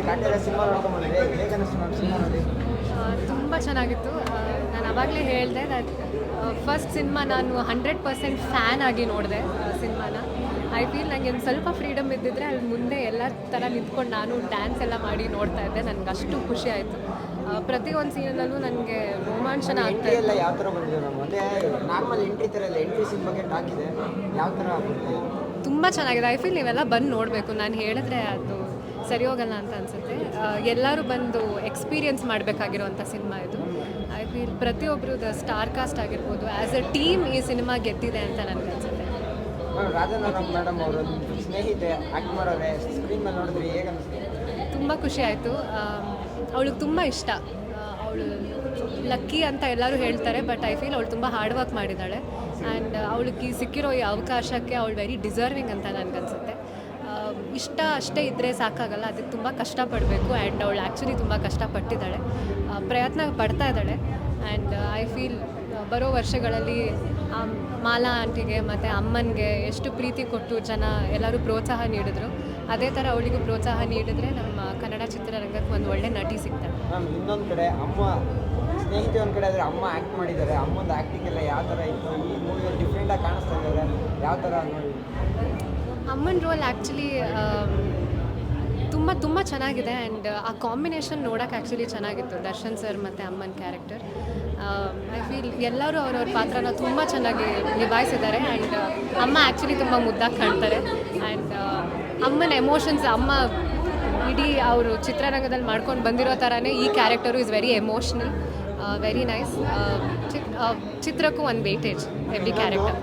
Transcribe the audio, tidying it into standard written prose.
Kaatera cinema ನೋಡ್ಕೊಂಡ್ಬಂದ್ರೆ ಹೇಗೆ ಅನ್ನಿಸ್ತು ma'am cinema ನೋಡಿ? ತುಂಬ ಚೆನ್ನಾಗಿತ್ತು. ನಾನು ಆವಾಗಲೇ ಹೇಳಿದೆ ದಟ್ ಫಸ್ಟ್ ಸಿನಿಮಾ ನಾನು 100% ಫ್ಯಾನ್ ಆಗಿ ನೋಡಿದೆ ಸಿನಿಮಾನ. ಐ ಫೀಲ್ ನನಗೆ ಒಂದು ಸ್ವಲ್ಪ ಫ್ರೀಡಮ್ ಇದ್ದಿದ್ರೆ ಅಲ್ಲಿ ಮುಂದೆ ಎಲ್ಲ ಥರ ನಿಂತ್ಕೊಂಡು ನಾನು ಡ್ಯಾನ್ಸ್ ಎಲ್ಲ ಮಾಡಿ ನೋಡ್ತಾ ಇದ್ದೆ. ನನಗೆ ಅಷ್ಟು ಖುಷಿ ಆಯಿತು. ಪ್ರತಿಯೊಂದು ಸೀನಲ್ಲೂ ನನಗೆ ರೋಮಾಂಚನ ಆಗ್ತಾ ಎಂಟ್ರಿ ಎಲ್ಲ ಇತ್ತು. ಯಾವ ಥರ ಬಂದಿದೆ ಮ್ಯಾಮ್? ಮತ್ತೆ ನಾರ್ಮಲ್ ಎಂಟ್ರಿ ಥರ ಇಲ್ಲ, ಎಂಟ್ರಿ ಸೀನ್ ಬಗ್ಗೆ ಹಾಕಿದೆ ಯಾವ ಥರ ಬಂದಿದೆ? ತುಂಬ ಚೆನ್ನಾಗಿದೆ. ಐ ಫೀಲ್ ನೀವೆಲ್ಲ ಬಂದು ನೋಡಬೇಕು. ನಾನು ಹೇಳಿದ್ರೆ ಅದು ಸರಿ ಹೋಗಲ್ಲ ಅಂತ ಅನಿಸುತ್ತೆ. ಎಲ್ಲರೂ ಬಂದು ಎಕ್ಸ್ಪೀರಿಯನ್ಸ್ ಮಾಡಬೇಕಾಗಿರುವಂಥ ಸಿನಿಮಾ ಇದು. ಐ ಫೀಲ್ ಪ್ರತಿಯೊಬ್ಬರದ್ದು ಸ್ಟಾರ್ ಕಾಸ್ಟ್ ಆಗಿರ್ಬೋದು, ಆ್ಯಸ್ ಅ ಟೀಮ್ ಈ ಸಿನಿಮಾ ಗೆದ್ದಿದೆ ಅಂತ ನನಗೆ ಅನಿಸುತ್ತೆ. ಮ್ಯಾಮ್ ರಾಜನಾರಾಯಣ ಮೇಡಮ್ ಅವರು ಸ್ನೇಹಿತೆ ಆ್ಯಕ್ಟ್ ಮಾಡೋರೆ ಸ್ಕ್ರೀನ್ ಮೇಲೆ ನೋಡಿದ್ರಿ, ಹೇಗೆ ಅನಿಸ್ತು? ತುಂಬ ಖುಷಿ ಆಯಿತು. ಅವಳಿಗೆ ತುಂಬ ಇಷ್ಟ. ಅವಳು ಲಕ್ಕಿ ಅಂತ ಎಲ್ಲರೂ ಹೇಳ್ತಾರೆ, ಬಟ್ ಐ ಫೀಲ್ ಅವಳು ತುಂಬ ಹಾರ್ಡ್ ವರ್ಕ್ ಮಾಡಿದ್ದಾಳೆ. ಆ್ಯಂಡ್ ಅವಳಿಗೆ ಸಿಕ್ಕಿರೋ ಈ ಅವಕಾಶಕ್ಕೆ ಅವಳು ವೆರಿ ಡಿಸರ್ವಿಂಗ್ ಅಂತ ನನಗನ್ಸುತ್ತೆ. ಇಷ್ಟ ಅಷ್ಟೇ ಇದ್ದರೆ ಸಾಕಾಗಲ್ಲ, ಅದಕ್ಕೆ ತುಂಬ ಕಷ್ಟಪಡಬೇಕು. ಆ್ಯಂಡ್ ಅವಳು ಆ್ಯಕ್ಚುಲಿ ತುಂಬ ಕಷ್ಟಪಟ್ಟಿದ್ದಾಳೆ, ಪ್ರಯತ್ನ ಪಡ್ತಾ ಇದ್ದಾಳೆ. ಆ್ಯಂಡ್ ಐ ಫೀಲ್ ಬರೋ ವರ್ಷಗಳಲ್ಲಿ ಮಾಲಾ ಆಂಟಿಗೆ ಮತ್ತು ಅಮ್ಮನಿಗೆ ಎಷ್ಟು ಪ್ರೀತಿ ಕೊಟ್ಟು ಜನ ಎಲ್ಲರೂ ಪ್ರೋತ್ಸಾಹ ನೀಡಿದ್ರು, ಅದೇ ಥರ ಅವಳಿಗೂ ಪ್ರೋತ್ಸಾಹ ನೀಡಿದ್ರೆ ನಮ್ಮ ಕನ್ನಡ ಚಿತ್ರರಂಗಕ್ಕೆ ಒಂದು ಒಳ್ಳೆ ನಟಿ ಸಿಗ್ತಾಳೆ. ಮ್ಯಾಮ್ ಇನ್ನೊಂದು ಕಡೆ ಅಮ್ಮ ಸ್ನೇಹಿತೆ ಒಂದು ಕಡೆ ಆದರೆ ಅಮ್ಮ ಆ್ಯಕ್ಟ್ ಮಾಡಿದ್ದಾರೆ, ಅಮ್ಮಂದು ಆ್ಯಕ್ಟಿಂಗ್ ಎಲ್ಲ ಯಾವ ಥರ ಇತ್ತು? ಈ ಮೂವಿಯಲ್ಲಿ ಡಿಫ್ರೆಂಟಾಗಿ ಕಾಣಿಸ್ತಾ ಇದ್ದಾರೆ, ಯಾವ ಥರ ನೋಡಿ? ಅಮ್ಮನ ರೋಲ್ ಆ್ಯಕ್ಚುಲಿ ತುಂಬ ತುಂಬ ಚೆನ್ನಾಗಿದೆ. ಆ್ಯಂಡ್ ಆ ಕಾಂಬಿನೇಷನ್ ನೋಡೋಕೆ ಆ್ಯಕ್ಚುಲಿ ಚೆನ್ನಾಗಿತ್ತು, ದರ್ಶನ್ ಸರ್ ಮತ್ತು ಅಮ್ಮನ ಕ್ಯಾರೆಕ್ಟರ್. ಐ ಫೀಲ್ ಎಲ್ಲರೂ ಅವ್ರವ್ರ ಪಾತ್ರನ ತುಂಬ ಚೆನ್ನಾಗಿ ನಿಭಾಯಿಸಿದ್ದಾರೆ. ಆ್ಯಂಡ್ ಅಮ್ಮ ಆ್ಯಕ್ಚುಲಿ ತುಂಬ ಮುದ್ದಾಗಿ ಕಾಣ್ತಾರೆ. ಆ್ಯಂಡ್ ಅಮ್ಮನ ಎಮೋಷನ್ಸ್, ಅಮ್ಮ ಇಡೀ ಅವರು ಚಿತ್ರರಂಗದಲ್ಲಿ ಮಾಡ್ಕೊಂಡು ಬಂದಿರೋ ಥರನೇ ಈ character is very emotional, very nice. ಚಿತ್ರಕ್ಕೂ ಒಂದು ವೇಟೇಜ್ ಎವ್ರಿ ಕ್ಯಾರೆಕ್ಟರ್.